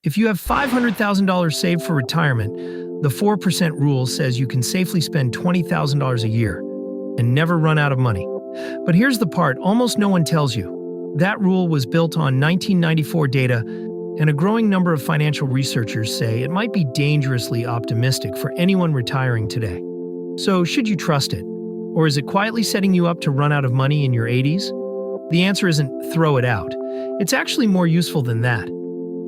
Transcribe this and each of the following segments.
If you have $500,000 saved for retirement, the 4% rule says you can safely spend $20,000 a year and never run out of money. But here's the part almost no one tells you. That rule was built on 1994 data, and a growing number of financial researchers say it might be dangerously optimistic for anyone retiring today. So, should you trust it? Or is it quietly setting you up to run out of money in your 80s? The answer isn't throw it out. It's actually more useful than that.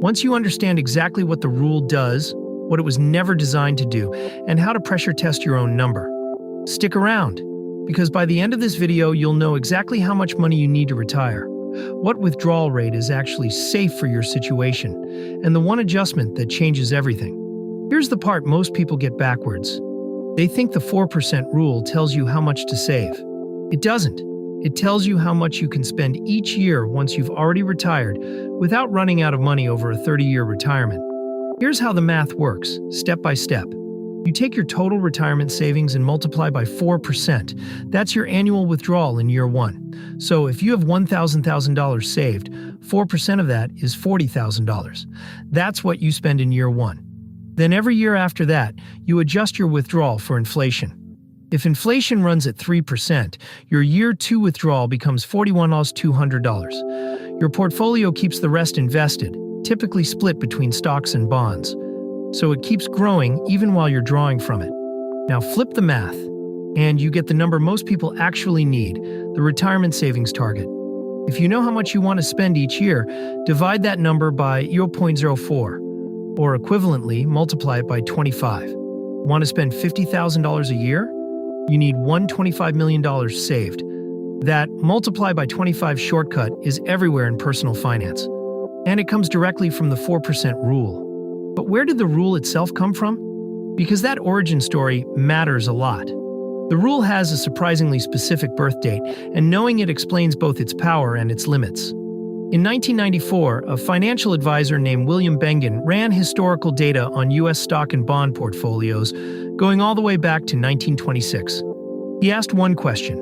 Once you understand exactly what the rule does, what it was never designed to do, and how to pressure test your own number, stick around, because by the end of this video, you'll know exactly how much money you need to retire, what withdrawal rate is actually safe for your situation, and the one adjustment that changes everything. Here's the part most people get backwards. They think the 4% rule tells you how much to save. It doesn't. It tells you how much you can spend each year once you've already retired without running out of money over a 30-year retirement. Here's how the math works, step by step. You take your total retirement savings and multiply by 4%. That's your annual withdrawal in year one. So if you have $1,000 saved, 4% of that is $40,000. That's what you spend in year one. Then every year after that, you adjust your withdrawal for inflation. If inflation runs at 3%, your year 2 withdrawal becomes $41,200. Your portfolio keeps the rest invested, typically split between stocks and bonds. So it keeps growing even while you're drawing from it. Now flip the math, and you get the number most people actually need, the retirement savings target. If you know how much you want to spend each year, divide that number by 0.04, or equivalently, multiply it by 25. Want to spend $50,000 a year? You need $125 million saved. That multiply by 25 shortcut is everywhere in personal finance. And it comes directly from the 4% rule. But where did the rule itself come from? Because that origin story matters a lot. The rule has a surprisingly specific birth date, and knowing it explains both its power and its limits. In 1994, a financial advisor named William Bengen ran historical data on U.S. stock and bond portfolios going all the way back to 1926. He asked one question: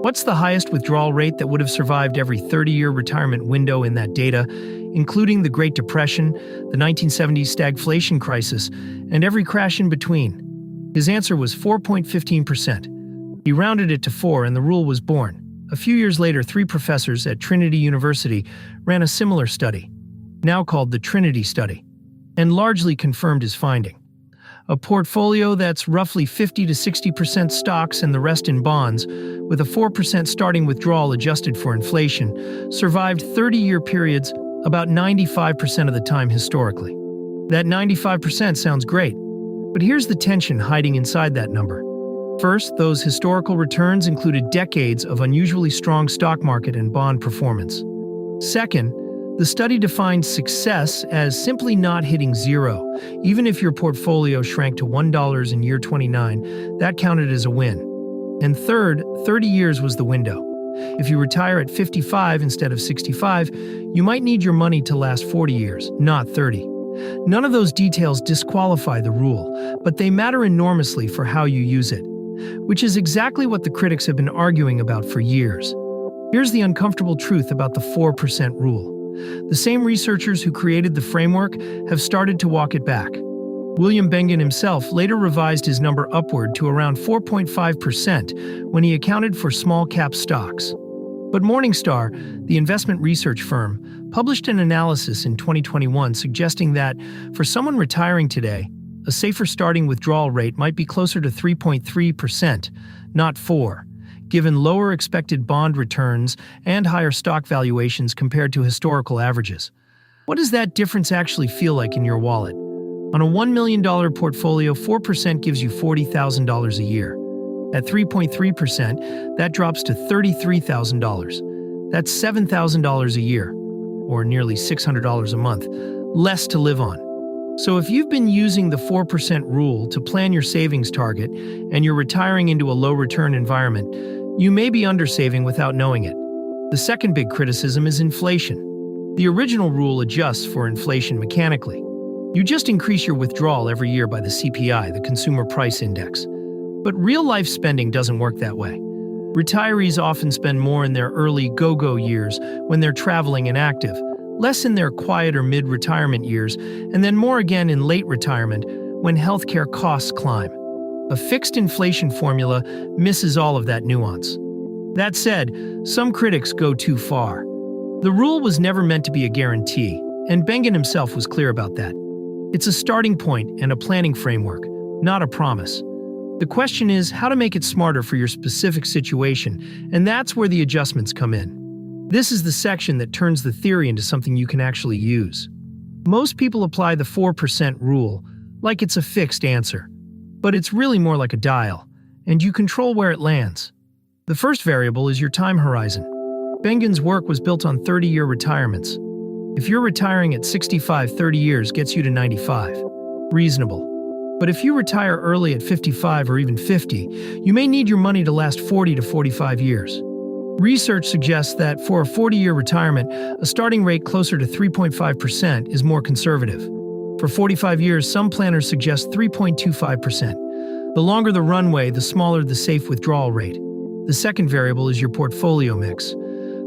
what's the highest withdrawal rate that would have survived every 30-year retirement window in that data, including the Great Depression, the 1970s stagflation crisis, and every crash in between? His answer was 4.15%. He rounded it to 4, and the rule was born. A few years later, 3 professors at Trinity University ran a similar study, now called the Trinity Study, and largely confirmed his finding. A portfolio that's roughly 50 to 60% stocks and the rest in bonds, with a 4% starting withdrawal adjusted for inflation, survived 30-year periods about 95% of the time historically. That 95% sounds great, but here's the tension hiding inside that number. First, those historical returns included decades of unusually strong stock market and bond performance. Second, the study defined success as simply not hitting zero. Even if your portfolio shrank to $1 in year 29, that counted as a win. And third, 30 years was the window. If you retire at 55 instead of 65, you might need your money to last 40 years, not 30. None of those details disqualify the rule, but they matter enormously for how you use it, which is exactly what the critics have been arguing about for years. Here's the uncomfortable truth about the 4% rule. The same researchers who created the framework have started to walk it back. William Bengen himself later revised his number upward to around 4.5% when he accounted for small-cap stocks. But Morningstar, the investment research firm, published an analysis in 2021 suggesting that, for someone retiring today, a safer starting withdrawal rate might be closer to 3.3%, not 4%, given lower expected bond returns and higher stock valuations compared to historical averages. What does that difference actually feel like in your wallet? On a $1 million portfolio, 4% gives you $40,000 a year. At 3.3%, that drops to $33,000. That's $7,000 a year, or nearly $600 a month, less to live on. So if you've been using the 4% rule to plan your savings target and you're retiring into a low-return environment, you may be undersaving without knowing it. The second big criticism is inflation. The original rule adjusts for inflation mechanically. You just increase your withdrawal every year by the CPI, the Consumer Price Index. But real-life spending doesn't work that way. Retirees often spend more in their early go-go years when they're traveling and active, less in their quieter mid-retirement years, and then more again in late retirement when healthcare costs climb. A fixed inflation formula misses all of that nuance. That said, some critics go too far. The rule was never meant to be a guarantee, and Bengen himself was clear about that. It's a starting point and a planning framework, not a promise. The question is how to make it smarter for your specific situation, and that's where the adjustments come in. This is the section that turns the theory into something you can actually use. Most people apply the 4% rule like it's a fixed answer, but it's really more like a dial, and you control where it lands. The first variable is your time horizon. Bengen's work was built on 30-year retirements. If you're retiring at 65, 30 years gets you to 95. Reasonable. But if you retire early at 55 or even 50, you may need your money to last 40 to 45 years. Research suggests that for a 40-year retirement, a starting rate closer to 3.5% is more conservative. For 45 years, some planners suggest 3.25%. The longer the runway, the smaller the safe withdrawal rate. The second variable is your portfolio mix.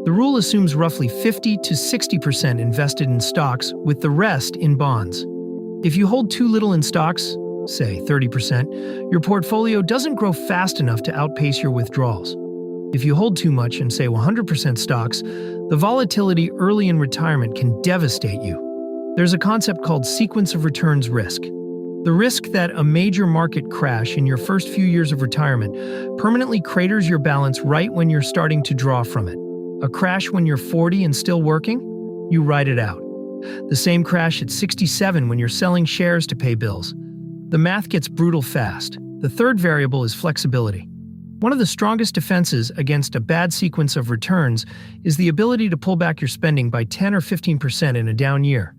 The rule assumes roughly 50 to 60% invested in stocks, with the rest in bonds. If you hold too little in stocks, say 30%, your portfolio doesn't grow fast enough to outpace your withdrawals. If you hold too much and say 100% stocks, the volatility early in retirement can devastate you. There's a concept called sequence of returns risk. The risk that a major market crash in your first few years of retirement permanently craters your balance right when you're starting to draw from it. A crash when you're 40 and still working? You ride it out. The same crash at 67 when you're selling shares to pay bills. The math gets brutal fast. The third variable is flexibility. One of the strongest defenses against a bad sequence of returns is the ability to pull back your spending by 10 or 15% in a down year,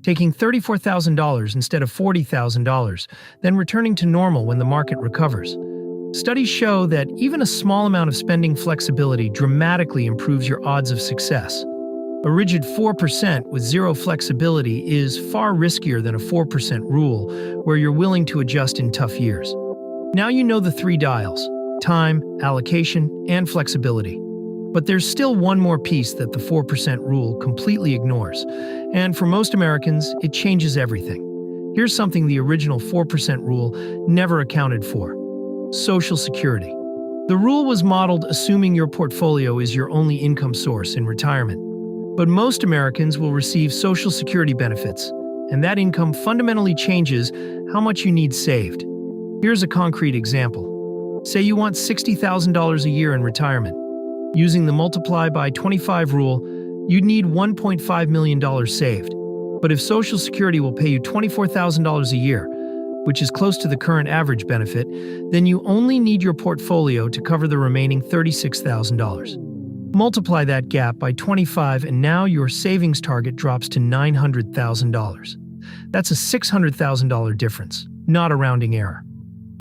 taking $34,000 instead of $40,000, then returning to normal when the market recovers. Studies show that even a small amount of spending flexibility dramatically improves your odds of success. A rigid 4% with zero flexibility is far riskier than a 4% rule, where you're willing to adjust in tough years. Now you know the three dials: time, allocation, and flexibility. But there's still one more piece that the 4% rule completely ignores, and for most Americans, it changes everything. Here's something the original 4% rule never accounted for: Social Security. The rule was modeled assuming your portfolio is your only income source in retirement. But most Americans will receive Social Security benefits, and that income fundamentally changes how much you need saved. Here's a concrete example. Say you want $60,000 a year in retirement. Using the multiply by 25 rule, you'd need $1.5 million saved. But if Social Security will pay you $24,000 a year, which is close to the current average benefit, then you only need your portfolio to cover the remaining $36,000. Multiply that gap by 25 and now your savings target drops to $900,000. That's a $600,000 difference, not a rounding error.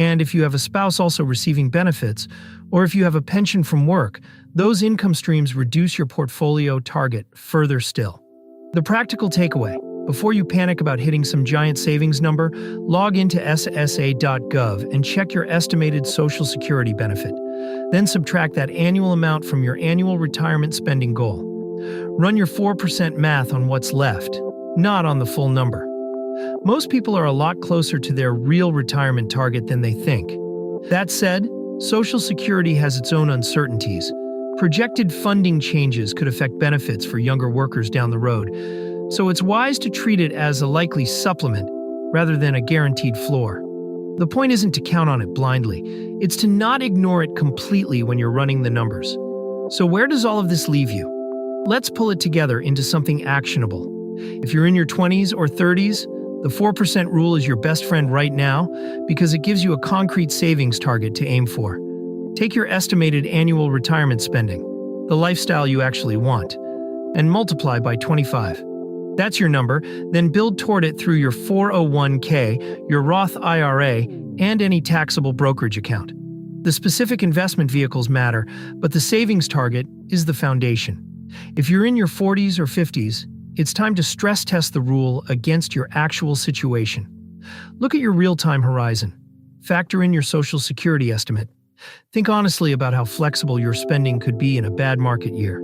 And if you have a spouse also receiving benefits, or if you have a pension from work, those income streams reduce your portfolio target further still. The practical takeaway: before you panic about hitting some giant savings number, log into ssa.gov and check your estimated Social Security benefit. Then subtract that annual amount from your annual retirement spending goal. Run your 4% math on what's left, not on the full number. Most people are a lot closer to their real retirement target than they think. That said, Social Security has its own uncertainties. Projected funding changes could affect benefits for younger workers down the road, so it's wise to treat it as a likely supplement rather than a guaranteed floor. The point isn't to count on it blindly, it's to not ignore it completely when you're running the numbers. So where does all of this leave you? Let's pull it together into something actionable. If you're in your 20s or 30s, the 4% rule is your best friend right now because it gives you a concrete savings target to aim for. Take your estimated annual retirement spending, the lifestyle you actually want, and multiply by 25. That's your number, then build toward it through your 401k, your Roth IRA, and any taxable brokerage account. The specific investment vehicles matter, but the savings target is the foundation. If you're in your 40s or 50s, it's time to stress test the rule against your actual situation. Look at your real-time horizon. Factor in your Social Security estimate. Think honestly about how flexible your spending could be in a bad market year.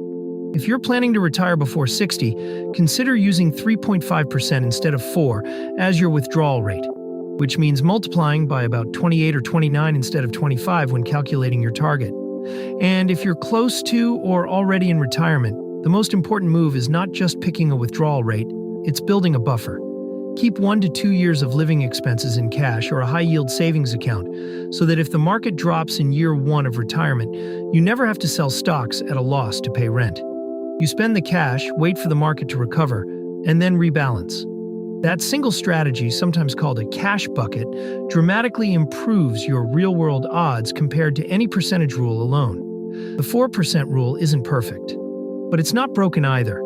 If you're planning to retire before 60, consider using 3.5% instead of 4 as your withdrawal rate, which means multiplying by about 28 or 29 instead of 25 when calculating your target. And if you're close to or already in retirement, the most important move is not just picking a withdrawal rate, it's building a buffer. Keep 1 to 2 years of living expenses in cash or a high-yield savings account so that if the market drops in year 1 of retirement, you never have to sell stocks at a loss to pay rent. You spend the cash, wait for the market to recover, and then rebalance. That single strategy, sometimes called a cash bucket, dramatically improves your real-world odds compared to any percentage rule alone. The 4% rule isn't perfect, but it's not broken either.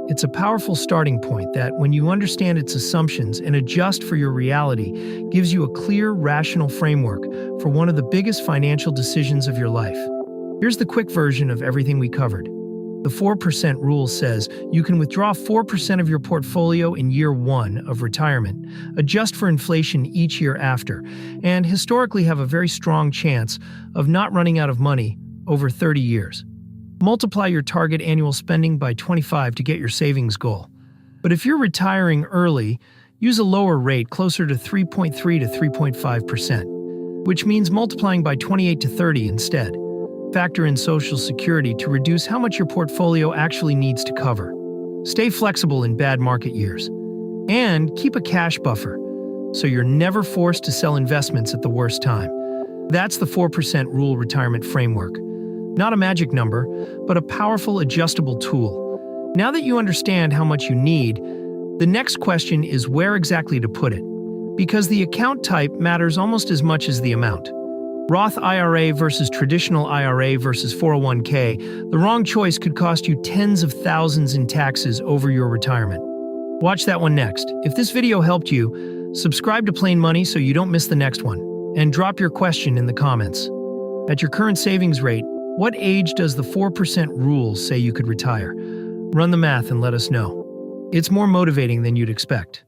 It's a powerful starting point that, when you understand its assumptions and adjust for your reality, gives you a clear, rational framework for one of the biggest financial decisions of your life. Here's the quick version of everything we covered. The 4% rule says you can withdraw 4% of your portfolio in year 1 of retirement, adjust for inflation each year after, and historically have a very strong chance of not running out of money over 30 years. Multiply your target annual spending by 25 to get your savings goal. But if you're retiring early, use a lower rate closer to 3.3 to 3.5%, which means multiplying by 28 to 30 instead. Factor in Social Security to reduce how much your portfolio actually needs to cover. Stay flexible in bad market years. And keep a cash buffer, so you're never forced to sell investments at the worst time. That's the 4% rule retirement framework. Not a magic number, but a powerful adjustable tool. Now that you understand how much you need, the next question is where exactly to put it, because the account type matters almost as much as the amount. Roth IRA versus traditional IRA versus 401k, the wrong choice could cost you tens of thousands in taxes over your retirement. Watch that one next. If this video helped you, subscribe to Plain Money so you don't miss the next one, and drop your question in the comments. At your current savings rate, what age does the 4% rule say you could retire? Run the math and let us know. It's more motivating than you'd expect.